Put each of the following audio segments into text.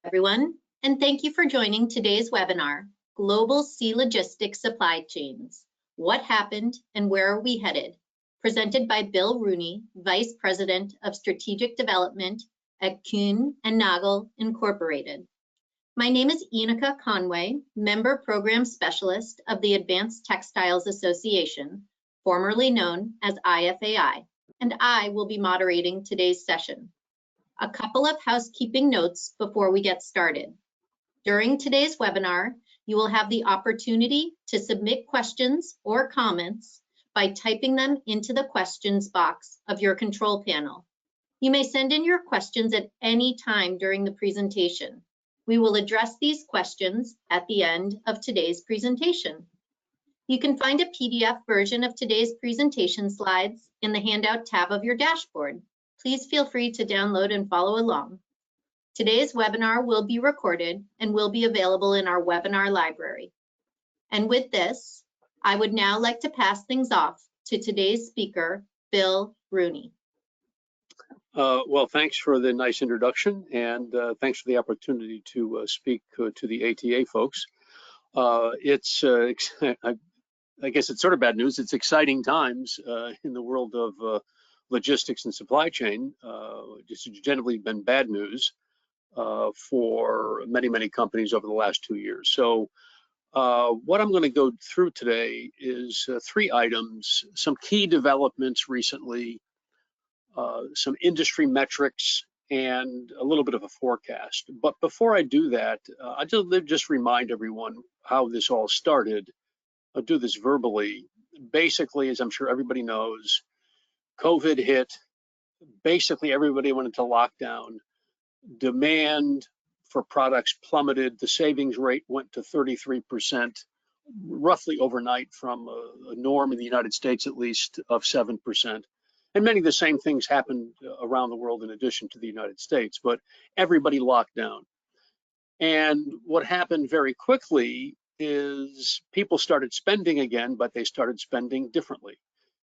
everyone, and thank you for joining today's webinar, Global Sea Logistics Supply Chains, What Happened and Where Are We Headed? Presented by Bill Rooney, Vice President of Strategic Development at Kuehne + Nagel Incorporated. My name is Enika Conway, Member Program Specialist of the Advanced Textiles Association, formerly known as IFAI, and I will be moderating today's session. A couple of housekeeping notes before we get started. During today's webinar, you will have the opportunity to submit questions or comments by typing them into the questions box of your control panel. You may send in your questions at any time during the presentation. We will address these questions at the end of today's presentation. You can find a PDF version of today's presentation slides in the handout tab of your dashboard. Please feel free to download and follow along. Today's webinar will be recorded and will be available in our webinar library. And with this, I would now like to pass things off to today's speaker, Bill Rooney. Well, thanks for the nice introduction, and thanks for the opportunity to speak to the ATA folks. I guess it's sort of bad news. It's exciting times in the world of logistics and supply chain. It's generally been bad news for many companies over the last 2 years. So what I'm going to go through today is 3 items, some key developments recently, some industry metrics, and a little bit of a forecast. But before I do that, I just remind everyone how this all started. I'll do this verbally. Basically, as I'm sure everybody knows, COVID hit. Basically, everybody went into lockdown. Demand for products plummeted. The savings rate went to 33%, roughly overnight, from a norm in the United States, at least, of 7%. And many of the same things happened around the world in addition to the United States, but everybody locked down. And what happened very quickly is people started spending again, but they started spending differently.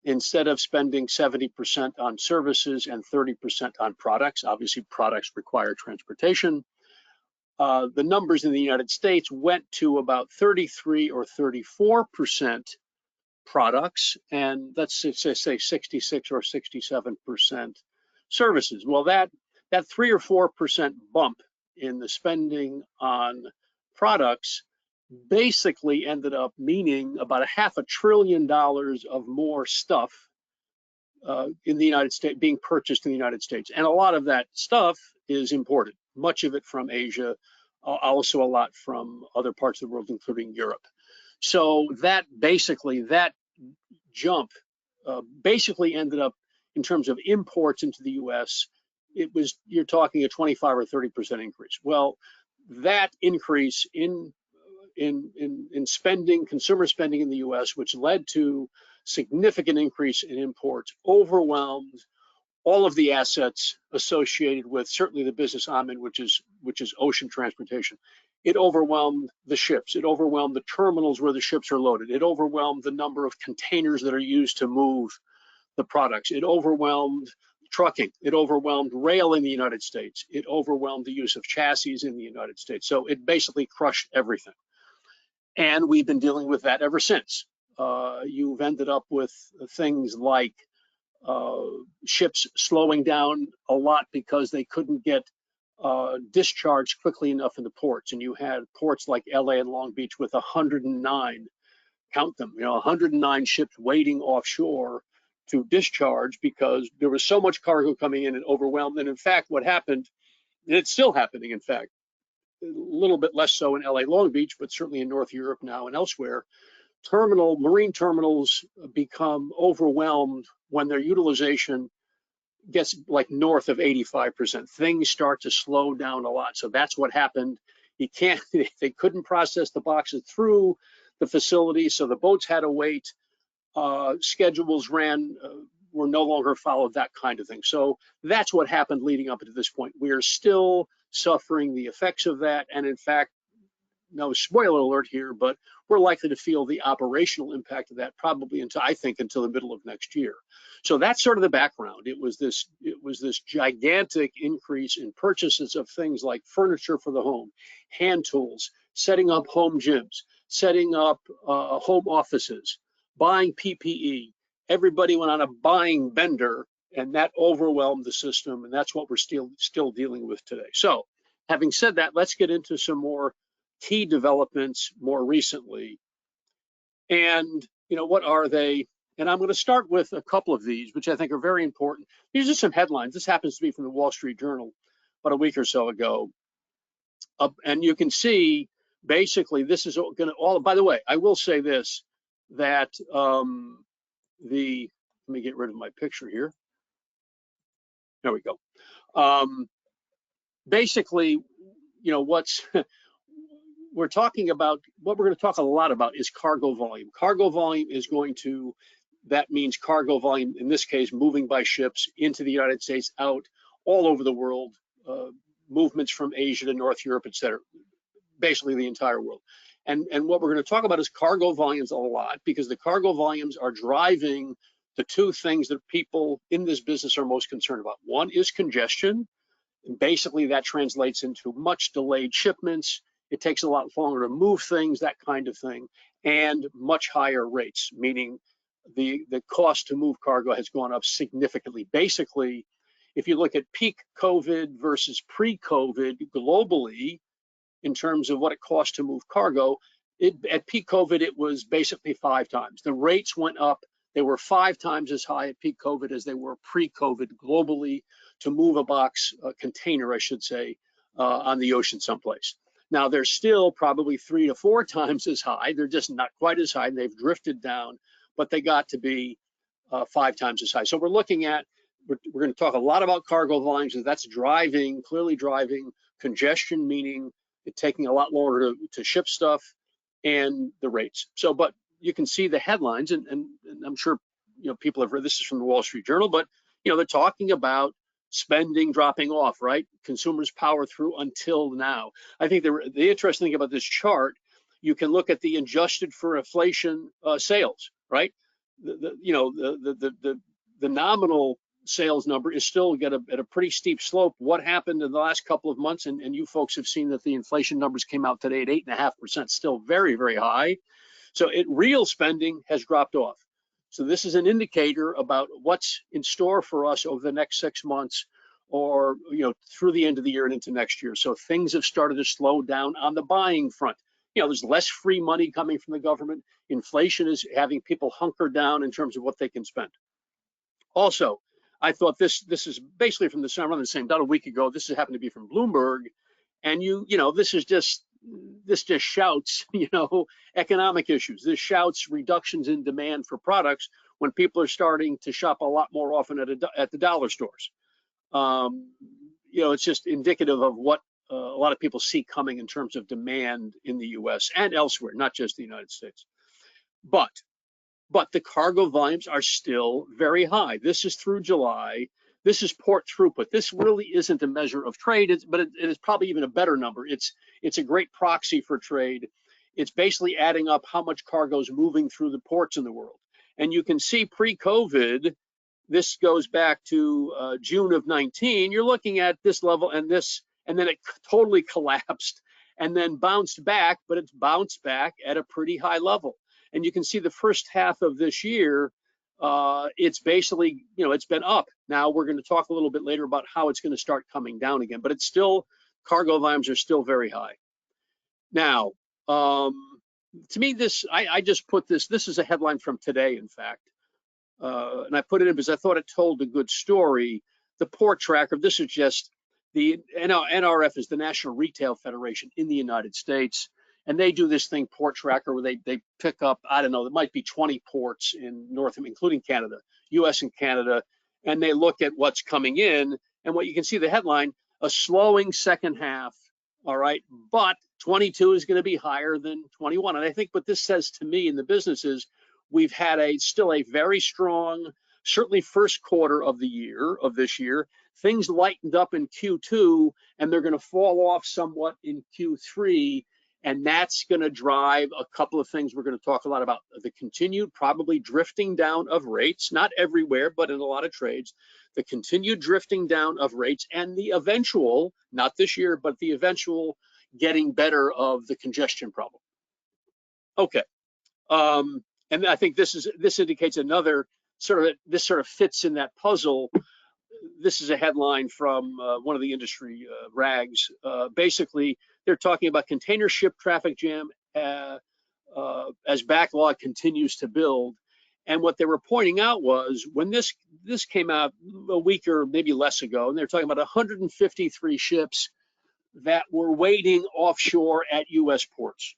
Instead of spending 70% on services and 30% on products, obviously products require transportation, the numbers in the United States went to about 33 or 34% products, and let's say 66 or 67% services. Well, that 3 or 4% bump in the spending on products basically ended up meaning about $500 billion of more stuff in the United States being purchased in the United States. And a lot of that stuff is imported, much of it from Asia, also a lot from other parts of the world, including Europe. So that jump basically ended up, in terms of imports into the US, you're talking a 25 or 30% increase. Well, that increase in spending, consumer spending in the US, which led to significant increase in imports, overwhelmed all of the assets associated with certainly the business I'm in, which is ocean transportation. It overwhelmed the ships. It overwhelmed the terminals where the ships are loaded. It overwhelmed the number of containers that are used to move the products. It overwhelmed trucking. It overwhelmed rail in the United States. It overwhelmed the use of chassis in the United States. So it basically crushed everything. And we've been dealing with that ever since. You've ended up with things like ships slowing down a lot because they couldn't get discharged quickly enough in the ports. And you had ports like LA and Long Beach with 109, count them, 109 ships waiting offshore to discharge because there was so much cargo coming in and overwhelmed. And in fact, what happened, and it's still happening, in fact, a little bit less so in LA, Long Beach, but certainly in North Europe now and elsewhere, marine terminals become overwhelmed when their utilization gets like north of 85%. Things start to slow down a lot. So that's what happened. They couldn't process the boxes through the facility, so the boats had to wait. Schedules were no longer followed, that kind of thing. So that's what happened leading up to this point. We are still suffering the effects of that, and in fact, no spoiler alert here, but we're likely to feel the operational impact of that probably until, I think, until the middle of next year. So that's sort of the background. It was this gigantic increase in purchases of things like furniture for the home, hand tools, setting up home gyms, setting up home offices, buying PPE. Everybody went on a buying bender, and that overwhelmed the system, and that's what we're still dealing with today. So having said that, let's get into some more key developments more recently. And, what are they? And I'm going to start with a couple of these, which I think are very important. These are some headlines. This happens to be from the Wall Street Journal about a week or so ago. And you can see, basically, this is going to all, by the way, I will say this, that let me get rid of my picture here. There we go. Basically, we're talking about, what we're going to talk a lot about is cargo volume. Cargo volume is that means cargo volume, in this case, moving by ships into the United States, out all over the world, movements from Asia to North Europe, et cetera, basically the entire world. And what we're going to talk about is cargo volumes a lot, because the cargo volumes are driving the two things that people in this business are most concerned about. One is congestion. And basically, that translates into much delayed shipments. It takes a lot longer to move things, that kind of thing, and much higher rates, meaning the cost to move cargo has gone up significantly. Basically, if you look at peak COVID versus pre-COVID globally, in terms of what it costs to move cargo, at peak COVID, it was basically 5 times. The rates went up. They were 5 times as high at peak COVID as they were pre-COVID globally to move a container, I should say, on the ocean someplace. Now, they're still probably 3 to 4 times as high. They're just not quite as high. They've drifted down, but they got to be 5 times as high. So we're going to talk a lot about cargo volumes. That's clearly driving congestion, meaning it taking a lot longer to ship stuff, and the rates. So, but you can see the headlines, and I'm sure people have read, this is from the Wall Street Journal, but they're talking about spending dropping off, right? Consumers power through until now. I think the interesting thing about this chart, you can look at the adjusted for inflation sales, right? The nominal sales number is still at a pretty steep slope. What happened in the last couple of months, and you folks have seen that the inflation numbers came out today at 8.5%, still very, very high. So real spending has dropped off. So this is an indicator about what's in store for us over the next 6 months, or through the end of the year and into next year. So things have started to slow down on the buying front. There's less free money coming from the government. Inflation is having people hunker down in terms of what they can spend. Also, I thought this is basically from around the same, about a week ago. This happened to be from Bloomberg, and this just shouts, economic issues. This shouts reductions in demand for products when people are starting to shop a lot more often at the dollar stores. It's just indicative of what a lot of people see coming in terms of demand in the U.S. and elsewhere, not just the United States. But the cargo volumes are still very high. This is through July. This is port throughput. This really isn't a measure of trade, but it is probably even a better number. It's a great proxy for trade. It's basically adding up how much cargo is moving through the ports in the world. And you can see pre-COVID, this goes back to June of 19. You're looking at this level and then it totally collapsed and then bounced back, but it's bounced back at a pretty high level. And you can see the first half of this year, it's basically, it's been up. Now we're going to talk a little bit later about how it's going to start coming down again, but it's still, cargo volumes are still very high. Now, to me, I just put this is a headline from today, in fact, and I put it in because I thought it told a good story. The Port Tracker, this is just the NRF is the National Retail Federation in the United States. And they do this thing, Port Tracker, where they pick up, I don't know, there might be 20 ports in including Canada, US and Canada, and they look at what's coming in. And what you can see, the headline, a slowing second half, all right, but 22 is going to be higher than 21. And I think what this says to me in the business is we've had still a very strong, certainly first quarter of this year. Things lightened up in Q2, and they're going to fall off somewhat in Q3. And that's going to drive a couple of things we're going to talk a lot about. The continued probably drifting down of rates, not everywhere, but in a lot of trades, the continued drifting down of rates, and the eventual, not this year, but the eventual getting better of the congestion problem. Okay. And I think this indicates another this sort of fits in that puzzle. This is a headline from one of the industry rags. Basically, they're talking about container ship traffic jam as backlog continues to build. And what they were pointing out was when this came out a week or maybe less ago, and they're talking about 153 ships that were waiting offshore at U.S. ports.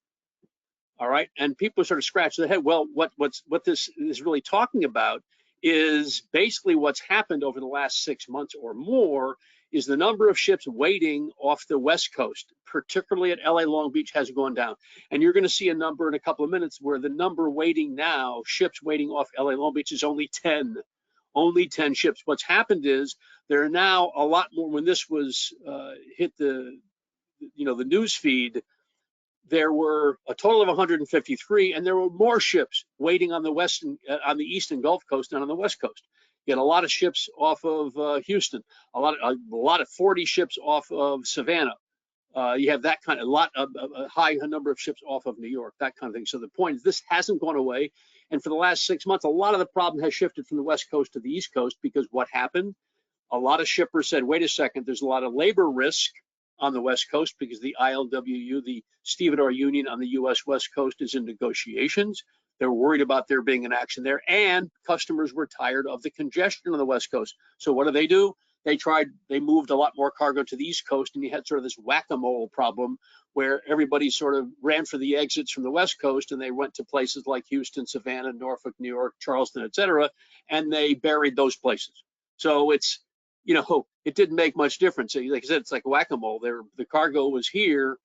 All right, and people sort of scratch their head. Well, what this is really talking about is basically what's happened over the last 6 months or more is the number of ships waiting off the West Coast, particularly at LA Long Beach, has gone down. And you're going to see a number in a couple of minutes where the number waiting now, ships waiting off LA Long Beach, is only 10. Only 10 ships. What's happened is there are now a lot more. When this was hit the news feed, there were a total of 153, and there were more ships waiting on the eastern Gulf Coast than on the West Coast. You had a lot of ships off of Houston, a lot of 40 ships off of Savannah. You have that kind of a high number of ships off of New York, that kind of thing. So the point is, this hasn't gone away, and for the last 6 months, a lot of the problem has shifted from the West Coast to the East Coast because what happened? A lot of shippers said, "Wait a second, there's a lot of labor risk on the West Coast because the ILWU, the stevedore union on the U.S. West Coast, is in negotiations. They're worried about there being an action there, and customers were tired of the congestion on the West Coast. So what do? They moved a lot more cargo to the East Coast, and you had sort of this whack-a-mole problem where everybody sort of ran for the exits from the West Coast, and they went to places like Houston, Savannah, Norfolk, New York, Charleston, et cetera, and they buried those places. So it's, it didn't make much difference. Like I said, it's like whack-a-mole. The cargo was here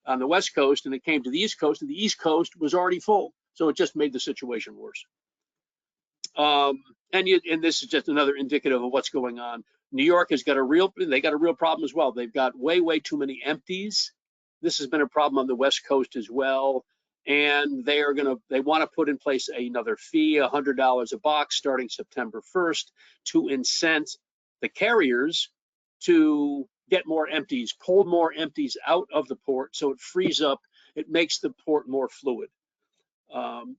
on the West Coast, and it came to the East Coast, and the East Coast was already full. So it just made the situation worse. And this is just another indicative of what's going on. New York has got a real problem as well. They've got way too many empties. This has been a problem on the West Coast as well. And they want to put in place another fee, $100 a box starting September 1st to incent the carriers to get more empties, pull more empties out of the port so it frees up, it makes the port more fluid.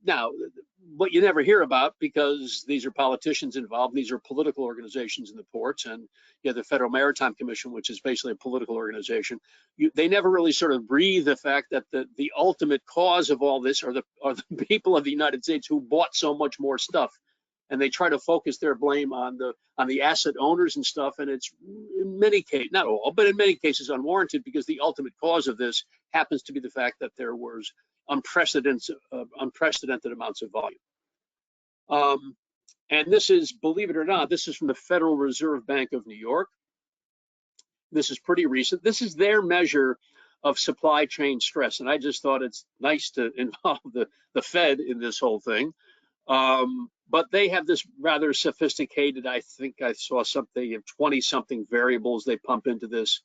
Now, what you never hear about, because these are politicians involved, these are political organizations in the ports, and you have the Federal Maritime Commission, which is basically a political organization. They never really sort of breathe the fact that the ultimate cause of all this are the people of the United States who bought so much more stuff. And they try to focus their blame on the asset owners and stuff, and it's in many cases, not all, but in many cases unwarranted, because the ultimate cause of this happens to be the fact that there was unprecedented amounts of volume. And this is, believe it or not, this is from the Federal Reserve Bank of New York. This is pretty recent. This is their measure of supply chain stress, and I just thought it's nice to involve the Fed in this whole thing. But they have this rather sophisticated, I think I saw something of 20-something variables they pump into this.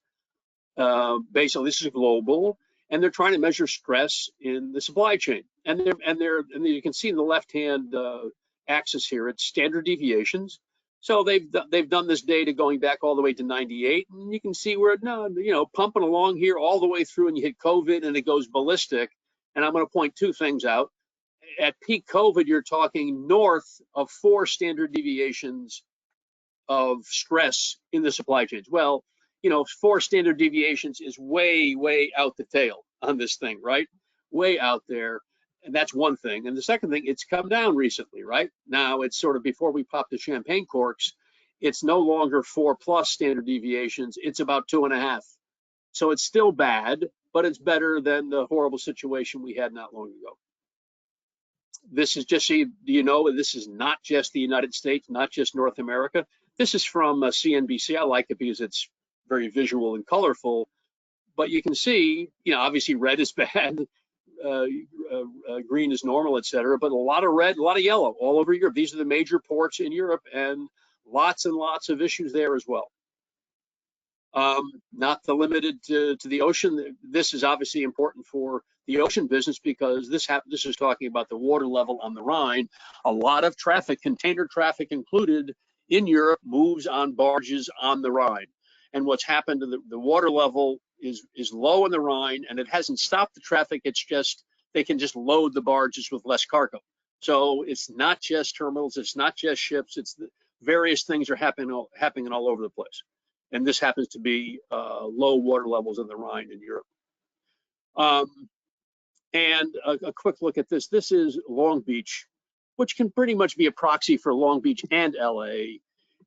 Basically, this is global, and they're trying to measure stress in the supply chain. And you can see in the left-hand axis here, it's standard deviations. So they've done this data going back all the way to 98, and you can see where pumping along here all the way through, and you hit COVID, and it goes ballistic. And I'm going to point two things out. At peak COVID, you're talking north of 4 standard deviations of stress in the supply chains. Well, 4 standard deviations is way out the tail on this thing, right? Way out there. And that's one thing. And the second thing, it's come down recently, right? Now it's sort of, before we pop the champagne corks, it's no longer 4+ standard deviations. It's about 2.5. So it's still bad, but it's better than the horrible situation we had not long ago. This is just, this is not just the United States, not just North America. This is from CNBC. I like it because it's very visual and colorful. But you can see, obviously red is bad, green is normal, et cetera. But a lot of red, a lot of yellow all over Europe. These are the major ports in Europe, and lots and lots of issues there as well. Not limited to the ocean. This is obviously important for the ocean business because this is talking about the water level on the Rhine. A lot of traffic, container traffic included, in Europe moves on barges on the Rhine. And what's happened to the water level is low in the Rhine, and it hasn't stopped the traffic. It's just they can just load the barges with less cargo. So it's not just terminals, it's not just ships, it's various things are happening all over the place. And this happens to be low water levels in the Rhine in Europe. And a quick look at this. This is Long Beach, which can pretty much be a proxy for Long Beach and LA.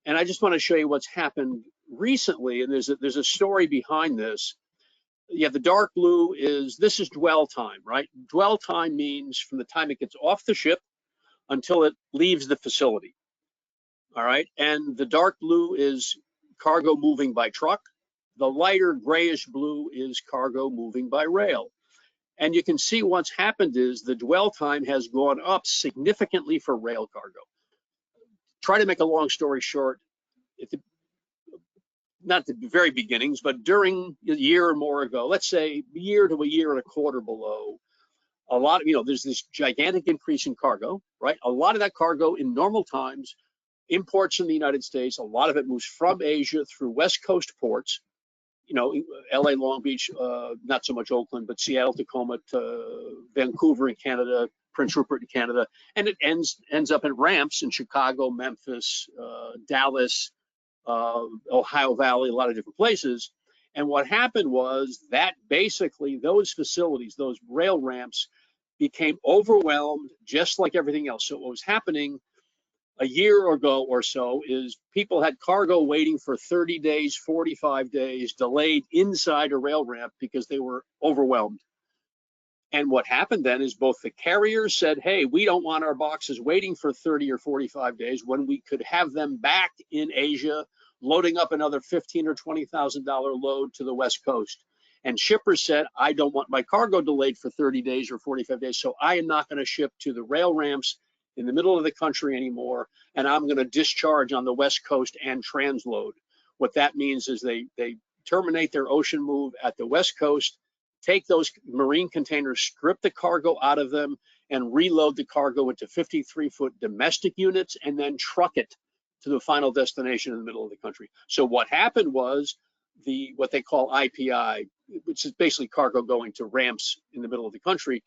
And I just want to show you what's happened recently. And there's a story behind this. Yeah, the dark blue this is dwell time, right? Dwell time means from the time it gets off the ship until it leaves the facility. All right, and the dark blue is cargo moving by truck. The lighter grayish blue is cargo moving by rail. And you can see what's happened is the dwell time has gone up significantly for rail cargo. Try to make a long story short, not the very beginnings, but during a year or more ago, let's say a year to a year and a quarter below, a lot of, there's this gigantic increase in cargo, right? A lot of that cargo in normal times imports in the United States. A lot of it moves from Asia through West Coast ports, LA, Long Beach, not so much Oakland, but Seattle, Tacoma, to Vancouver in Canada, Prince Rupert in Canada, and it ends up at ramps in Chicago, Memphis, Dallas, Ohio Valley, a lot of different places. And what happened was that basically those facilities, those rail ramps, became overwhelmed just like everything else. So what was happening a year ago or so is people had cargo waiting for 30 days, 45 days, delayed inside a rail ramp because they were overwhelmed. And what happened then is both the carriers said, hey, we don't want our boxes waiting for 30 or 45 days when we could have them back in Asia, loading up another $15,000 or $20,000 load to the West Coast. And shippers said, I don't want my cargo delayed for 30 days or 45 days, so I am not going to ship to the rail ramps in the middle of the country anymore, and I'm going to discharge on the West Coast and transload. What that means is they terminate their ocean move at the West Coast, take those marine containers, strip the cargo out of them, and reload the cargo into 53-foot domestic units, and then truck it to the final destination in the middle of the country. So what happened was what they call IPI, which is basically cargo going to ramps in the middle of the country,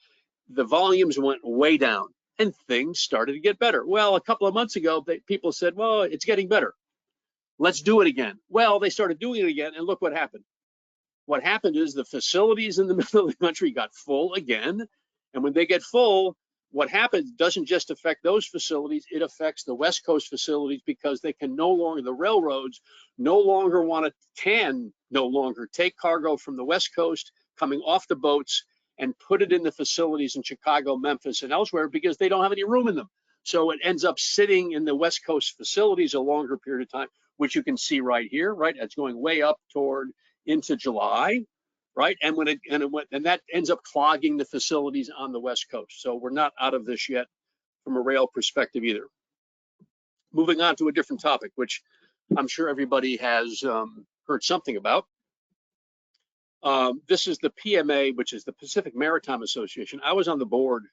the volumes went way down and things started to get better. Well, a couple of months ago, people said, well, it's getting better. Let's do it again. Well, they started doing it again, and look what happened. What happened is the facilities in the middle of the country got full again, and when they get full, what happens doesn't just affect those facilities, it affects the West Coast facilities because they can no longer, the railroads can no longer take cargo from the West Coast coming off the boats and put it in the facilities in Chicago, Memphis, and elsewhere because they don't have any room in them. So it ends up sitting in the West Coast facilities a longer period of time, which you can see right here, right? It's going way up toward into July, right? And that ends up clogging the facilities on the West Coast. So we're not out of this yet from a rail perspective either. Moving on to a different topic, which I'm sure everybody has heard something about. This is the PMA, which is the Pacific Maritime Association. I was on the board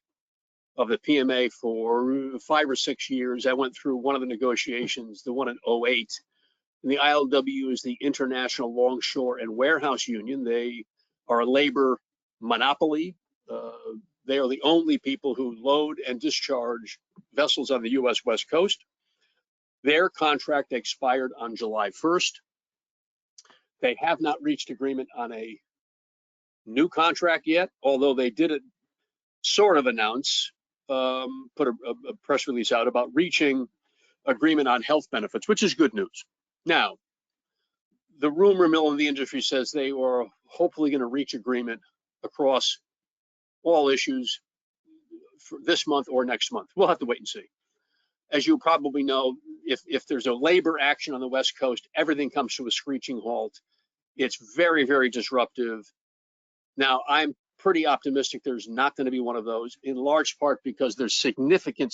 of the PMA for 5 or 6 years. I went through one of the negotiations, the one in 2008. And the ILW is the International Longshore and Warehouse Union. They are a labor monopoly. They are the only people who load and discharge vessels on the US West Coast. Their contract expired on July 1st. They have not reached agreement on a new contract yet, although they did sort of announce, put a press release out about reaching agreement on health benefits, which is good news. Now, the rumor mill in the industry says they are hopefully going to reach agreement across all issues for this month or next month. We'll have to wait and see. As you probably know, if there's a labor action on the West Coast, everything comes to a screeching halt. It's very, very disruptive. Now, I'm pretty optimistic there's not going to be one of those, in large part because there's significant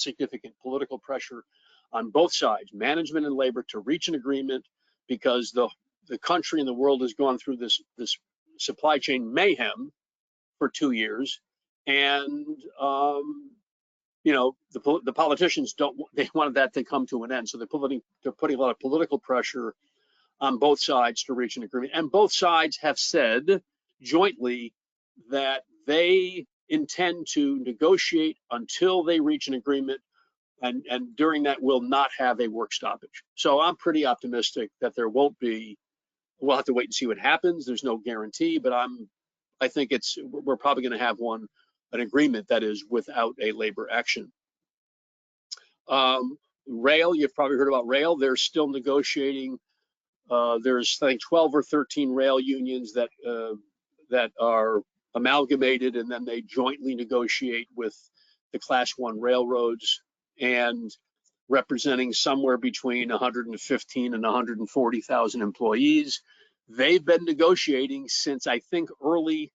political pressure on both sides, management and labor, to reach an agreement because the country and the world has gone through this supply chain mayhem for 2 years, And you know, the politicians they wanted that to come to an end. So they're putting a lot of political pressure on both sides to reach an agreement. And both sides have said jointly that they intend to negotiate until they reach an agreement, and during that will not have a work stoppage. So I'm pretty optimistic that there won't be. We'll have to wait and see what happens. There's no guarantee, but I think we're probably going to have an agreement that is without a labor action. Rail, you've probably heard about rail. They're still negotiating. There's, I think, 12 or 13 rail unions that are amalgamated, and then they jointly negotiate with the Class 1 railroads, and representing somewhere between 115 and 140,000 employees. They've been negotiating since, I think, early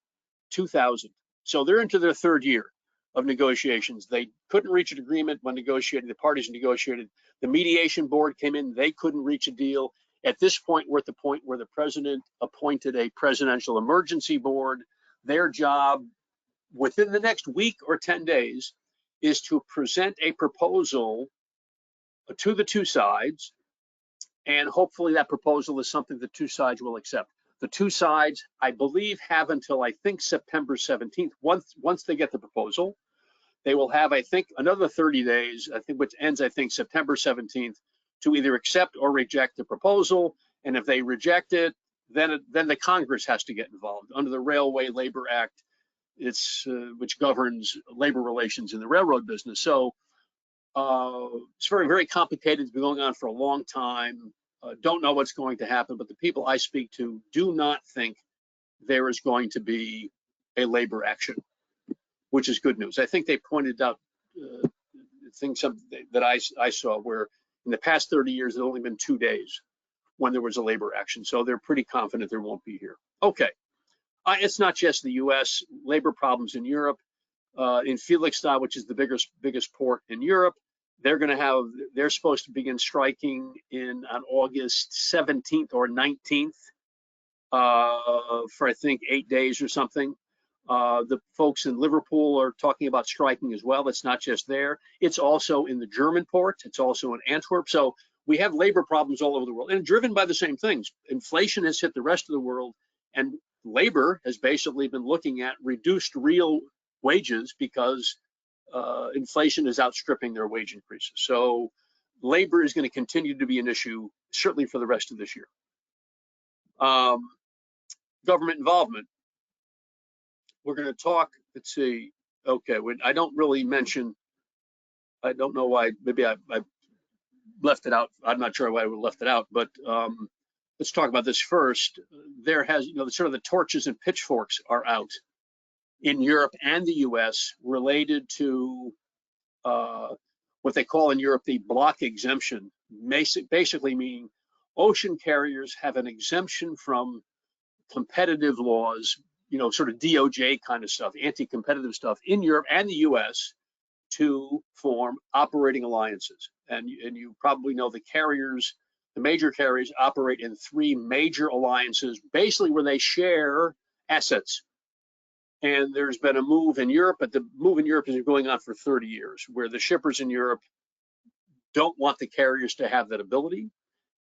2000. So they're into their third year of negotiations. They couldn't reach an agreement when negotiating. The parties negotiated. The mediation board came in. They couldn't reach a deal. At this point, we're at the point where the president appointed a presidential emergency board. Their job within the next week or 10 days is to present a proposal to the two sides, and hopefully that proposal is something the two sides will accept. The two sides, I believe, have until, I think, September 17th. Once they get the proposal, they will have, I think, another 30 days, I think, which ends, I think, September 17th, to either accept or reject the proposal. And if they reject it, then the Congress has to get involved under the Railway Labor Act, which governs labor relations in the railroad business. So it's very, very complicated. It's been going on for a long time. Don't know what's going to happen, but the people I speak to do not think there is going to be a labor action, which is good news. I think they pointed out things that I saw where in the past 30 years, there have only been 2 days when there was a labor action. So they're pretty confident there won't be here. Okay. It's not just the US, labor problems in Europe. In Felixstowe, which is the biggest port in Europe, they're supposed to begin striking on August 17th or 19th for, I think, 8 days or something. The folks in Liverpool are talking about striking as well. It's not just there. It's also in the German ports. It's also in Antwerp. So we have labor problems all over the world, and driven by the same things. Inflation has hit the rest of the world, and labor has basically been looking at reduced real wages because inflation is outstripping their wage increases. So labor is going to continue to be an issue, certainly for the rest of this year. Government involvement. We're going to talk, let's see, okay, I don't really mention, I don't know why, maybe I left it out. I'm not sure why I would have left it out, but let's talk about this first. There has, sort of the torches and pitchforks are out in Europe and the US related to what they call in Europe the block exemption, basically meaning ocean carriers have an exemption from competitive laws, sort of DOJ kind of stuff, anti-competitive stuff in Europe and the US to form operating alliances. And you probably know the major carriers operate in 3 major alliances, basically where they share assets. And there's been a move in Europe, but the move in Europe has been going on for 30 years, where the shippers in Europe don't want the carriers to have that ability.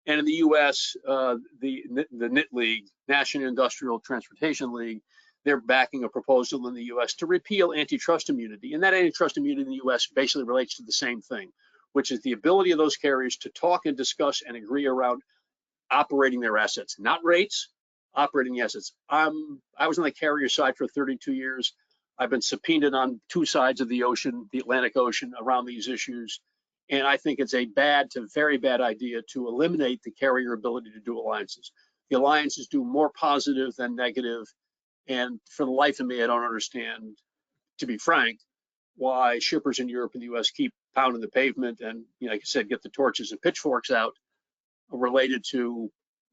And in the US, the NIT League, National Industrial Transportation League, they're backing a proposal in the US to repeal antitrust immunity. And that antitrust immunity in the US basically relates to the same thing, which is the ability of those carriers to talk and discuss and agree around operating their assets, not rates, operating the assets. I was on the carrier side for 32 years. I've been subpoenaed on 2 sides of the ocean, the Atlantic Ocean, around these issues. And I think it's a bad to very bad idea to eliminate the carrier ability to do alliances. The alliances do more positive than negative. And for the life of me, I don't understand, to be frank, why shippers in Europe and the US keep pounding the pavement and, like I said, get the torches and pitchforks out related to,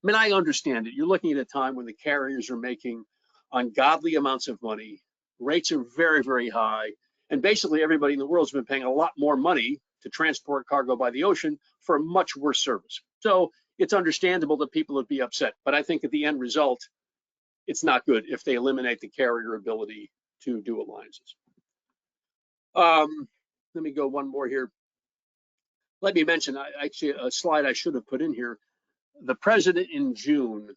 I understand it. You're looking at a time when the carriers are making ungodly amounts of money. Rates are very, very high. And basically everybody in the world has been paying a lot more money to transport cargo by the ocean for a much worse service. So it's understandable that people would be upset. But I think at the end result, it's not good if they eliminate the carrier ability to do alliances. Let me go one more here. Let me mention, actually, a slide I should have put in here. The president in June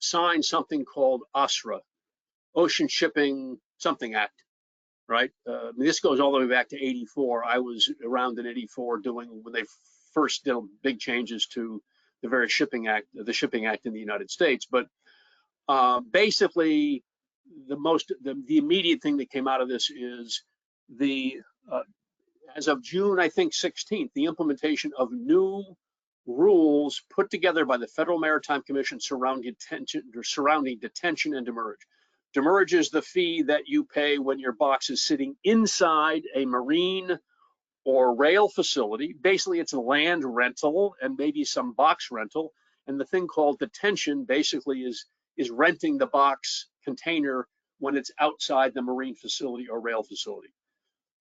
signed something called OSRA, Ocean Shipping Something Act, right? I mean, this goes all the way back to '84. I was around in '84 when they first did big changes to the various shipping act, the Shipping Act in the United States. But basically, the immediate thing that came out of this is the as of June, I think 16th, the implementation of new rules put together by the Federal Maritime Commission surrounding detention and demurrage. Demurrage is the fee that you pay when your box is sitting inside a marine or rail facility. Basically, it's a land rental and maybe some box rental. And the thing called detention basically is renting the box container when it's outside the marine facility or rail facility.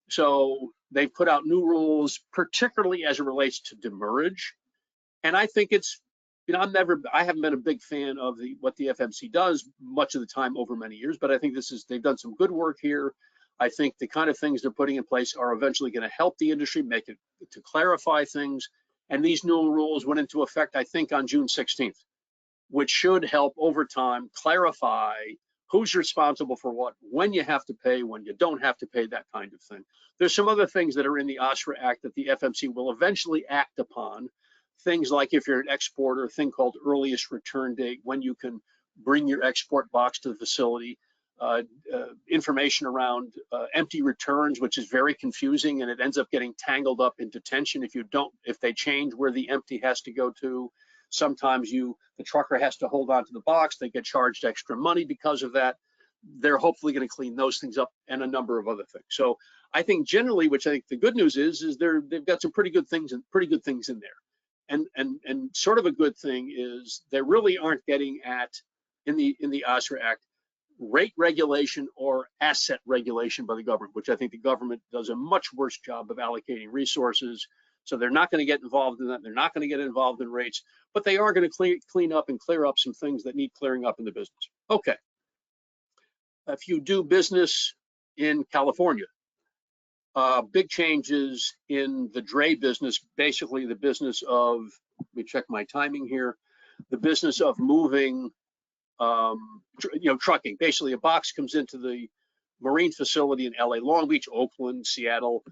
So they've put out new rules, particularly as it relates to demurrage. And I think it's, I haven't been a big fan of what the FMC does much of the time over many years, but I think they've done some good work here. I think the kind of things they're putting in place are eventually going to help the industry make it to clarify things. And these new rules went into effect, I think, on June 16th, which should help over time clarify who's responsible for what, when you have to pay, when you don't have to pay, that kind of thing. There's some other things that are in the OSRA Act that the FMC will eventually act upon. Things like if you're an exporter, a thing called earliest return date, when you can bring your export box to the facility, information around empty returns, which is very confusing, and it ends up getting tangled up in detention if they change where the empty has to go to. Sometimes the trucker has to hold on to the box. They get charged extra money because of that. They're hopefully going to clean those things up and a number of other things. So I think generally, which I think the good news is they've got some pretty good things in there. And sort of a good thing is they really aren't getting at in the OSRA Act rate regulation or asset regulation by the government, which I think the government does a much worse job of allocating resources. So they're not going to get involved in that. They're not going to get involved in rates, but they are going to clean up and clear up some things that need clearing up in the business. Okay. If you do business in California, big changes in the dray business, basically the business of, let me check my timing here, the business of moving, trucking. Basically, a box comes into the marine facility in LA, Long Beach, Oakland, Seattle,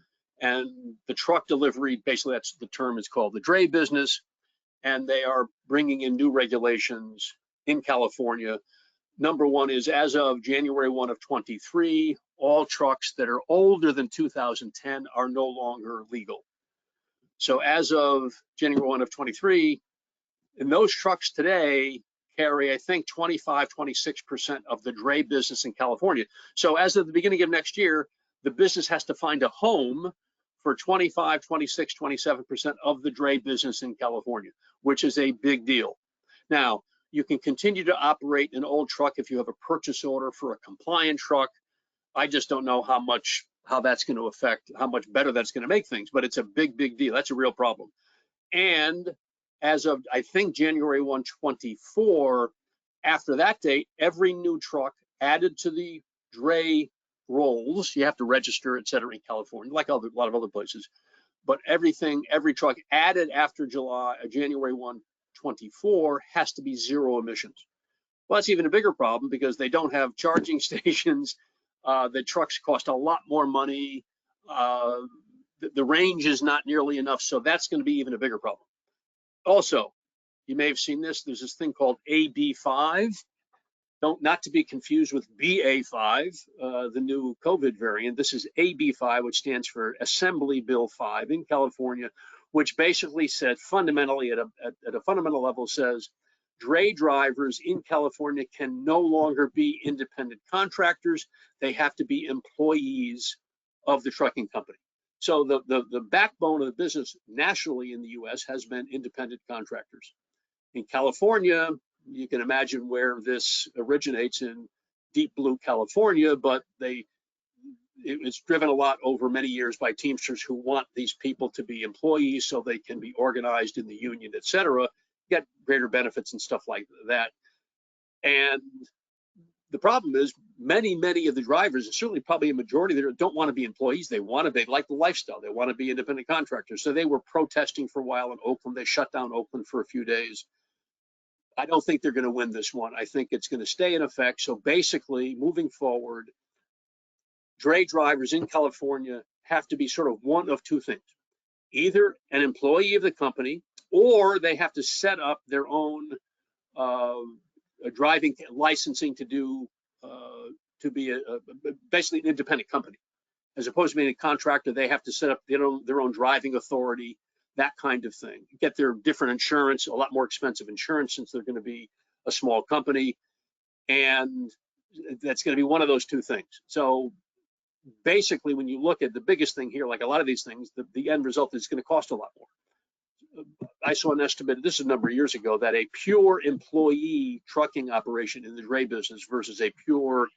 and the truck delivery, basically that's the term is called the dray business, and they are bringing in new regulations in California. Number one is as of January 1 of 23, all trucks that are older than 2010 are no longer legal. So as of January 1 of 23, and those trucks today carry, I think, 25, 26% of the dray business in California. So as of the beginning of next year, the business has to find a home for 25, 26, 27% of the dray business in California, which is a big deal. Now, you can continue to operate an old truck if you have a purchase order for a compliant truck. I just don't know how that's going to affect, how much better that's going to make things, but it's a big, big deal. That's a real problem. And as of, I think, January 1, 24, after that date, every new truck added to the dray rolls, you have to register, et cetera, in California, like a lot of other places. But every truck added after January 1, 24 has to be zero emissions. Well, that's even a bigger problem because they don't have charging stations. The trucks cost a lot more money. The range is not nearly enough, so that's going to be even a bigger problem. Also, you may have seen this. There's this thing called AB5. Not to be confused with BA5, the new COVID variant. This is AB5, which stands for Assembly Bill 5 in California, which basically said fundamentally at a fundamental level says dray drivers in California can no longer be independent contractors. They have to be employees of the trucking company. So the backbone of the business nationally in the US has been independent contractors. In California, you can imagine where this originates in deep blue California, but it was driven a lot over many years by Teamsters who want these people to be employees so they can be organized in the union, et cetera, get greater benefits and stuff like that. And the problem is many of the drivers, and certainly probably a majority there, don't want to be employees. They like the lifestyle. They want to be independent contractors. So they were protesting for a while in Oakland. They shut down Oakland for a few days. I don't think they're going to win this one. I think it's going to stay in effect. So basically, moving forward, dray drivers in California have to be sort of one of two things: either an employee of the company, or they have to set up their own driving licensing to do to be basically an independent company. As opposed to being a contractor, they have to set up their own driving authority, that kind of thing. Get their different insurance, a lot more expensive insurance since they're going to be a small company, and that's going to be one of those two things. So basically, when you look at the biggest thing here, like a lot of these things, the end result is going to cost a lot more. I saw an estimate, this is a number of years ago, that a pure employee trucking operation in the dray business versus a pure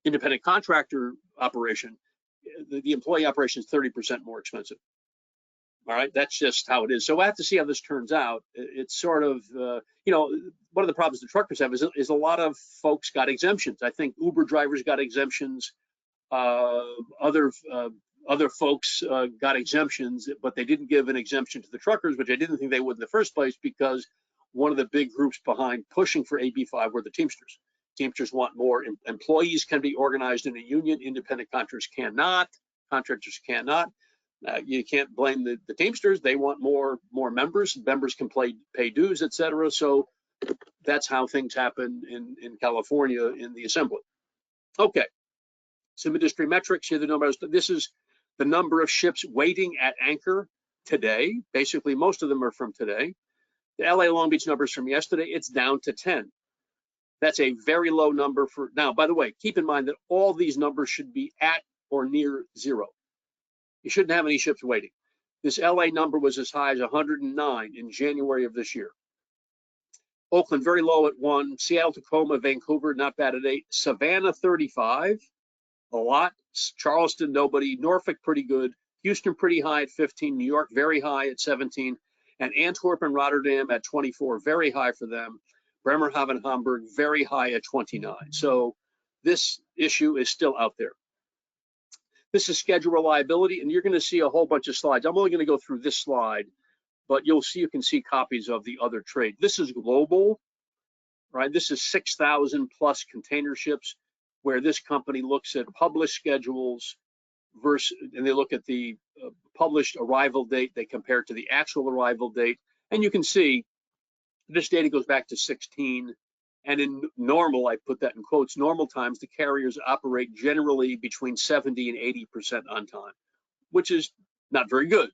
independent contractor operation, the employee operation is 30% more expensive. All right, that's just how it is. So I have to see how this turns out. It's sort of, one of the problems the truckers have is a lot of folks got exemptions. I think Uber drivers got exemptions. Other folks got exemptions, but they didn't give an exemption to the truckers, which I didn't think they would in the first place, because one of the big groups behind pushing for AB5 were the Teamsters. Teamsters want more employees can be organized in a union. Independent contractors cannot. You can't blame the Teamsters. They want more members. Members can pay dues, et cetera. So that's how things happen in California in the assembly. Okay, some industry metrics here. The numbers. This is the number of ships waiting at anchor today. Basically, most of them are from today. The LA Long Beach numbers from yesterday, it's down to 10. That's a very low number for now. By the way, keep in mind that all these numbers should be at or near zero. You shouldn't have any ships waiting. This LA number was as high as 109 in January of this year. Oakland very low at 1. Seattle, Tacoma, Vancouver not bad at 8. Savannah 35, a lot. Charleston nobody. Norfolk pretty good. Houston pretty high at 15. New York very high at 17. And Antwerp and Rotterdam at 24, very high for them. Bremerhaven, Hamburg, very high at 29. So this issue is still out there. This is schedule reliability, and you're going to see a whole bunch of slides. I'm only going to go through this slide, but you can see copies of the other trade. This is global, right? This is 6,000 plus container ships, where this company looks at published schedules and they look at the published arrival date. They compare it to the actual arrival date, and you can see this data goes back to 16, and in normal, I put that in quotes, normal times, the carriers operate generally between 70 and 80% on time, which is not very good,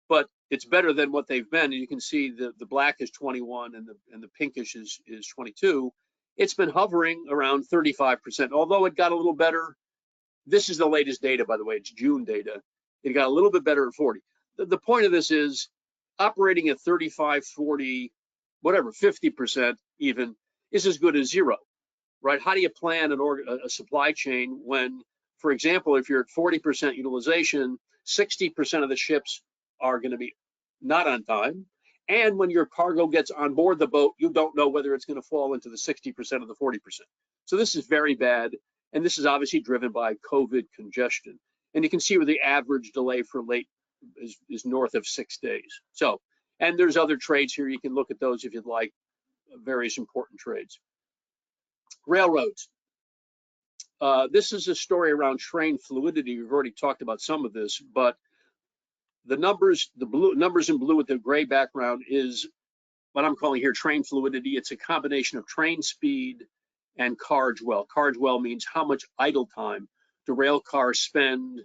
but it's better than what they've been. And you can see the black is 21 and the pinkish is 22. It's been hovering around 35%, although it got a little better. This is the latest data, by the way, it's June data. It got a little bit better at 40. The point of this is operating at 35, 40, whatever, 50% even, is as good as zero, right? How do you plan a supply chain when, for example, if you're at 40% utilization, 60% of the ships are going to be not on time, and when your cargo gets on board the boat, you don't know whether it's going to fall into the 60% or the 40%. So this is very bad, and this is obviously driven by COVID congestion. And you can see where the average delay for late is north of 6 days. So, and there's other trades here. You can look at those if you'd like, various important trades. Railroads. This is a story around train fluidity. We've already talked about some of this, but the numbers in blue with the gray background is what I'm calling here train fluidity. It's a combination of train speed and car dwell. Car dwell means how much idle time do rail cars spend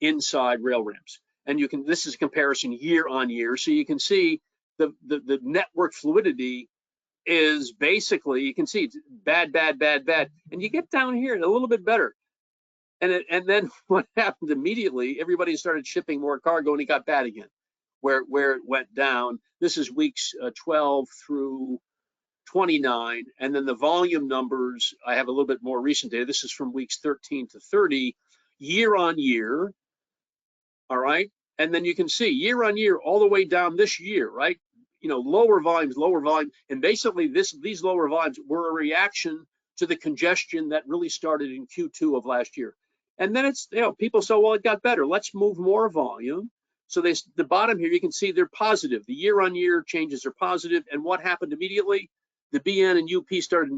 inside rail ramps. And this is a comparison year on year. So you can see the network fluidity is basically, you can see it's bad, bad, bad, bad. And you get down here a little bit better. And then what happened immediately, everybody started shipping more cargo and it got bad again, where it went down. This is weeks 12 through 29. And then the volume numbers, I have a little bit more recent data. This is from weeks 13 to 30, year on year. All right. And then you can see year on year, all the way down this year, right? Lower volumes, and basically these lower volumes were a reaction to the congestion that really started in Q2 of last year. And then it's, people say, well, it got better. Let's move more volume. So the bottom here, you can see they're positive. The year-on-year changes are positive. And what happened immediately? The BN and UP started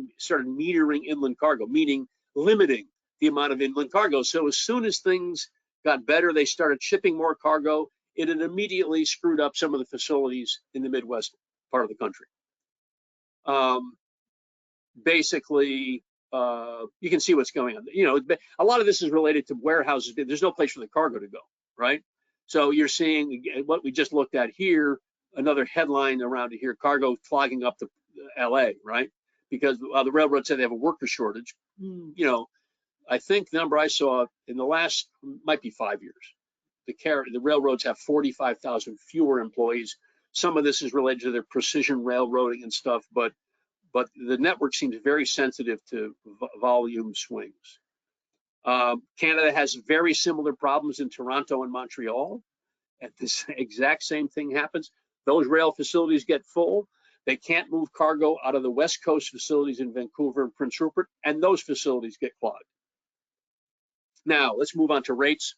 metering inland cargo, meaning limiting the amount of inland cargo. So as soon as things got better, they started shipping more cargo. It had immediately screwed up some of the facilities in the Midwest part of the country. Basically, you can see what's going on. A lot of this is related to warehouses. There's no place for the cargo to go, right? So you're seeing what we just looked at here, another headline around here, cargo clogging up the LA, right? Because the railroad said they have a worker shortage. I think the number I saw in the last, might be 5 years, the railroads have 45,000 fewer employees. Some of this is related to their precision railroading and stuff, but the network seems very sensitive to volume swings. Canada has very similar problems in Toronto and Montreal. And this exact same thing happens. Those rail facilities get full. They can't move cargo out of the West Coast facilities in Vancouver and Prince Rupert, and those facilities get clogged. Now, let's move on to rates.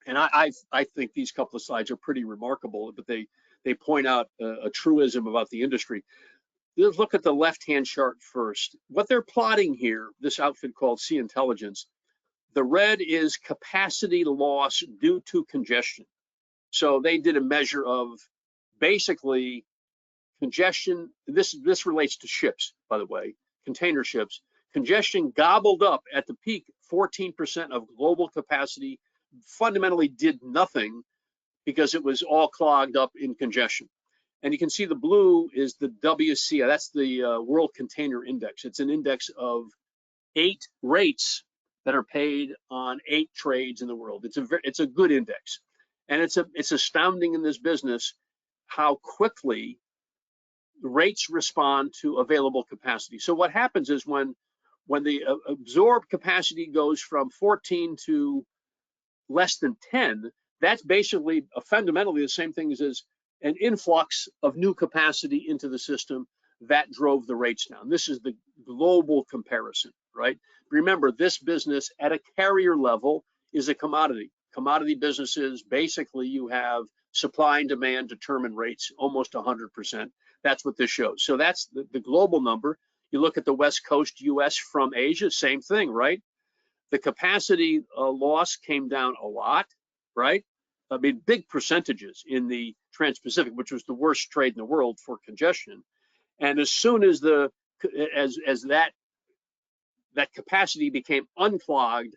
And I think these couple of slides are pretty remarkable, but they point out a truism about the industry. Let's look at the left-hand chart first. What they're plotting here, this outfit called Sea Intelligence, the red is capacity loss due to congestion. So they did a measure of basically congestion. This relates to ships, by the way, container ships. Congestion gobbled up at the peak 14% of global capacity, fundamentally did nothing because it was all clogged up in congestion. And you can see the blue is the WCI, that's the World Container Index. It's an index of 8 rates that are paid on 8 trades in the world. It's a good index. And it's astounding in this business how quickly rates respond to available capacity. So what happens is when the absorbed capacity goes from 14 to less than 10, that's basically fundamentally the same thing as an influx of new capacity into the system that drove the rates down. This is the global comparison, right? Remember, this business at a carrier level is a commodity. Commodity businesses, basically you have supply and demand determine rates almost 100%. That's what this shows. So that's the global number. You look at the West Coast US from Asia, same thing, right? The capacity loss came down a lot, right? I mean, big percentages in the Trans-Pacific, which was the worst trade in the world for congestion. And as soon as that capacity became unclogged,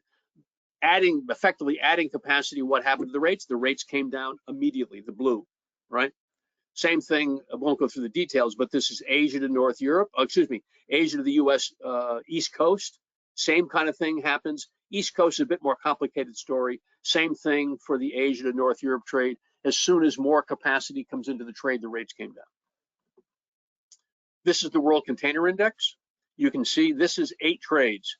effectively adding capacity, what happened to the rates? The rates came down immediately, the blue, right? Same thing, I won't go through the details, but this is Asia to North Europe, Asia to the US East Coast. Same kind of thing happens. East Coast is a bit more complicated story. Same thing for the Asia to North Europe trade. As soon as more capacity comes into the trade, the rates came down. This is the World Container Index. You can see this is 8 trades.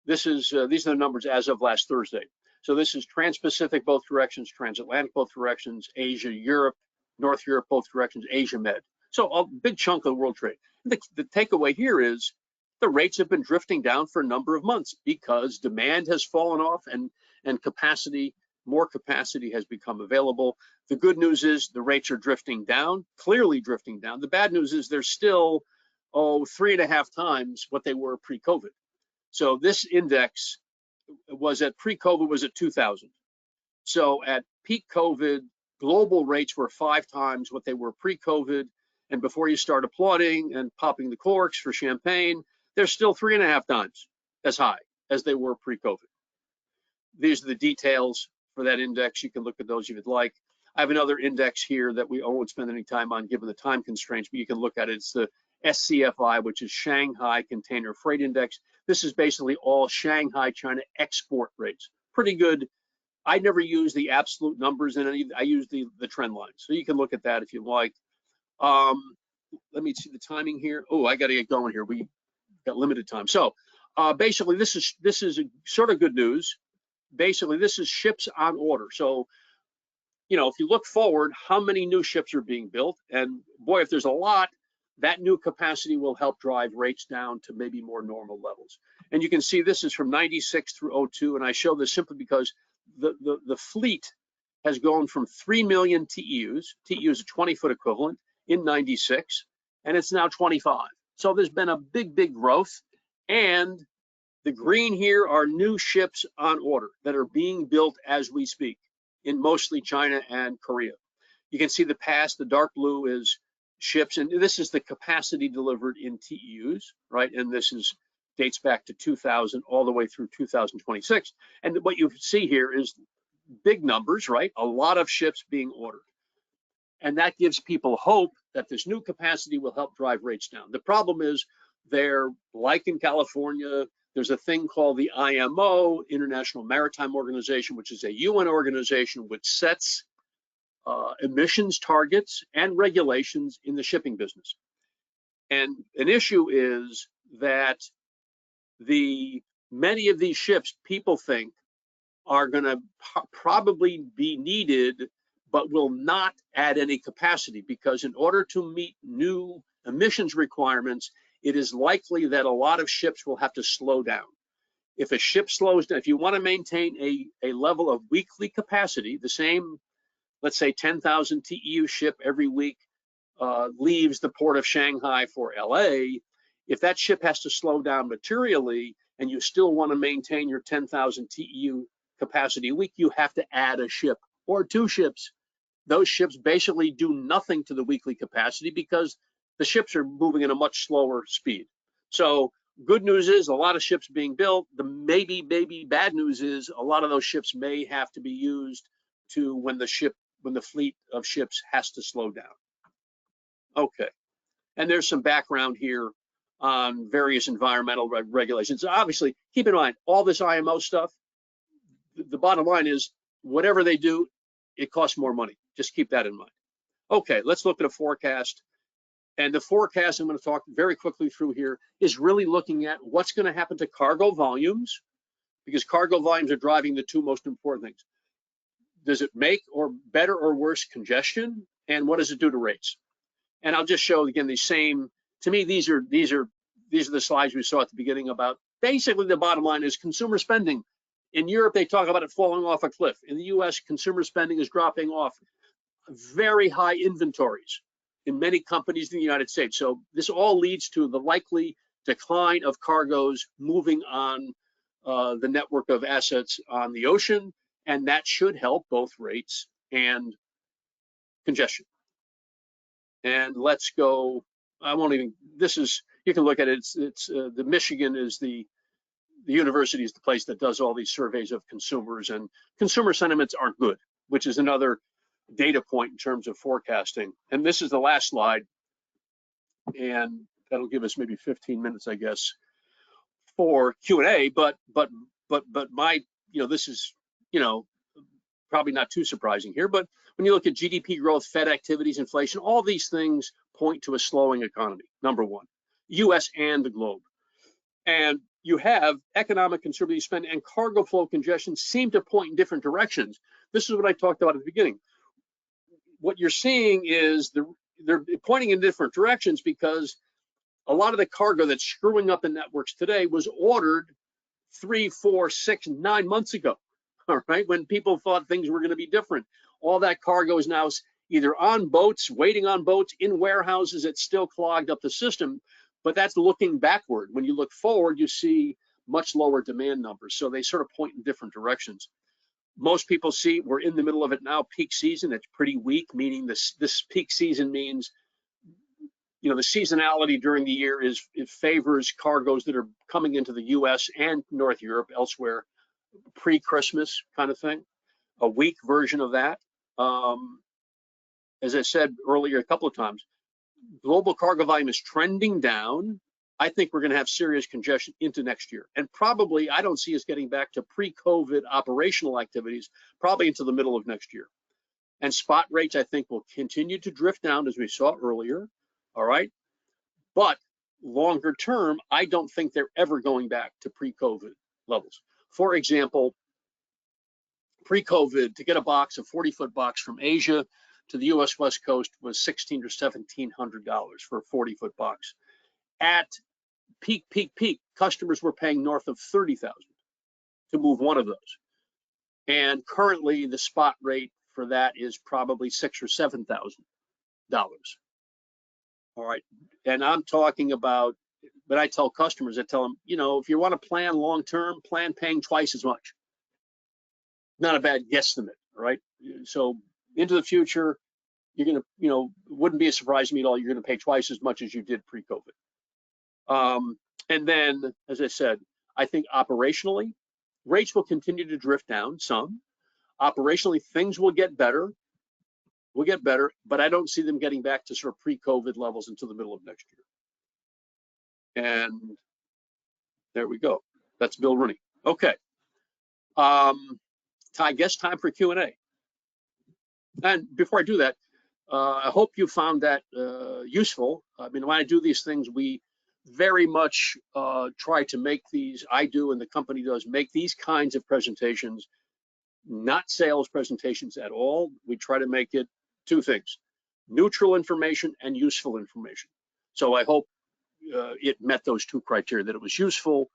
These are the numbers as of last Thursday. So this is Trans-Pacific both directions, Transatlantic both directions, Asia, Europe, North Europe both directions, Asia Med. So a big chunk of the world trade. The takeaway here is the rates have been drifting down for a number of months because demand has fallen off and more capacity has become available. The good news is the rates are drifting down, clearly drifting down. The bad news is they're still 3.5 times what they were pre-COVID. So this index was at pre-COVID was at 2000. So at peak COVID, global rates were 5 times what they were pre-COVID. And before you start applauding and popping the corks for champagne, they're still 3.5 times as high as they were pre-COVID. These are the details for that index. You can look at those if you'd like. I have another index here that we won't spend any time on given the time constraints, but you can look at it. It's the SCFI, which is Shanghai Container Freight Index. This is basically all Shanghai, China export rates. Pretty good. I never use the absolute numbers in any, I use the trend line. So you can look at that if you like. Let me see the timing here. Oh, I got to get going here. We got limited time. So basically this is a sort of good news. Basically this is ships on order. So, if you look forward, how many new ships are being built? And boy, if there's a lot, that new capacity will help drive rates down to maybe more normal levels. And you can see this is from 96 through 02, and I show this simply because the fleet has gone from 3 million TEUs, TEU is a 20-foot equivalent, in 96, and it's now 25. So there's been a big growth, and the green here are new ships on order that are being built as we speak in mostly China and Korea. You can see the past, the dark blue is ships, and this is the capacity delivered in TEUs, right? And this dates back to 2000 all the way through 2026. And what you see here is big numbers, right? A lot of ships being ordered. And that gives people hope that this new capacity will help drive rates down. The problem is they're, like in California, there's a thing called the IMO, International Maritime Organization, which is a UN organization which sets emissions targets and regulations in the shipping business. And an issue is that many of these ships, people think, are going to probably be needed, but will not add any capacity, because in order to meet new emissions requirements, it is likely that a lot of ships will have to slow down. If a ship slows down, if you want to maintain a level of weekly capacity, the same, let's say 10,000 TEU ship every week leaves the port of Shanghai for LA, if that ship has to slow down materially and you still want to maintain your 10,000 TEU capacity a week, you have to add a ship or two ships. Those ships basically do nothing to the weekly capacity because the ships are moving at a much slower speed. So good news is a lot of ships being built. The maybe bad news is a lot of those ships may have to be used to when the fleet of ships has to slow down. Okay, and there's some background here on various environmental regulations. Obviously, keep in mind, all this IMO stuff, the bottom line is whatever they do, it costs more money. Just keep that in mind. Okay, let's look at a forecast. And the forecast I'm going to talk very quickly through here is really looking at what's going to happen to cargo volumes, because cargo volumes are driving the two most important things. Does it make or better or worse congestion? And what does it do to rates? And I'll just show again the same. To me, these are the slides we saw at the beginning about basically the bottom line is consumer spending. In Europe, they talk about it falling off a cliff. In the US, consumer spending is dropping off. Very high inventories in many companies in the United States. So this all leads to the likely decline of cargoes moving on the network of assets on the ocean, and that should help both rates and congestion. And let's go, I won't even, this is, you can look at it, it's the Michigan is the university is the place that does all these surveys of consumers, and consumer sentiments aren't good, which is another data point in terms of forecasting. And this is the last slide, and that'll give us maybe 15 minutes, I guess, for Q&A. But my, this is, probably not too surprising here. But when you look at GDP growth, Fed activities, inflation, all these things point to a slowing economy. Number one, U.S. and the globe. And you have economic conservative spending and cargo flow congestion seem to point in different directions. This is what I talked about at the beginning. What you're seeing is they're pointing in different directions because a lot of the cargo that's screwing up the networks today was ordered 3, 4, 6, 9 months ago, all right, when people thought things were going to be different. All that cargo is now either on boats, waiting on boats, in warehouses. It's still clogged up the system, but that's looking backward. When you look forward, you see much lower demand numbers. So they sort of point in different directions. Most people see we're in the middle of it now, peak season. It's pretty weak, meaning this peak season means, the seasonality during the year it favors cargoes that are coming into the US and North Europe, elsewhere, pre-Christmas kind of thing, a weak version of that. As I said earlier a couple of times, global cargo volume is trending down. I think we're going to have serious congestion into next year. And probably, I don't see us getting back to pre-COVID operational activities, probably into the middle of next year. And spot rates, I think, will continue to drift down, as we saw earlier, all right? But longer term, I don't think they're ever going back to pre-COVID levels. For example, pre-COVID, to get a 40-foot box from Asia to the US West Coast was $1,600 or $1,700 for a 40-foot box. At peak, customers were paying north of $30,000 to move one of those. And currently the spot rate for that is probably $6,000 or $7,000. All right, and I'm talking about, but I tell customers, I tell them, you know, if you want to plan long-term, plan paying twice as much. Not a bad guesstimate, right? So into the future, you're going to, you know, wouldn't be a surprise to me at all. You're going to pay twice as much as you did pre-COVID. And then, as I said, I think operationally, rates will continue to drift down some. Operationally, things will get better. But I don't see them getting back to sort of pre-COVID levels until the middle of next year. And there we go. That's Bill Rooney. Okay. I guess time for Q&A. And before I do that, I hope you found that useful. I mean, when I do these things, we very much try to make these, I do and the company does, make these kinds of presentations, not sales presentations at all. We try to make it two things: neutral information and useful information. So I hope it met those two criteria, that it was useful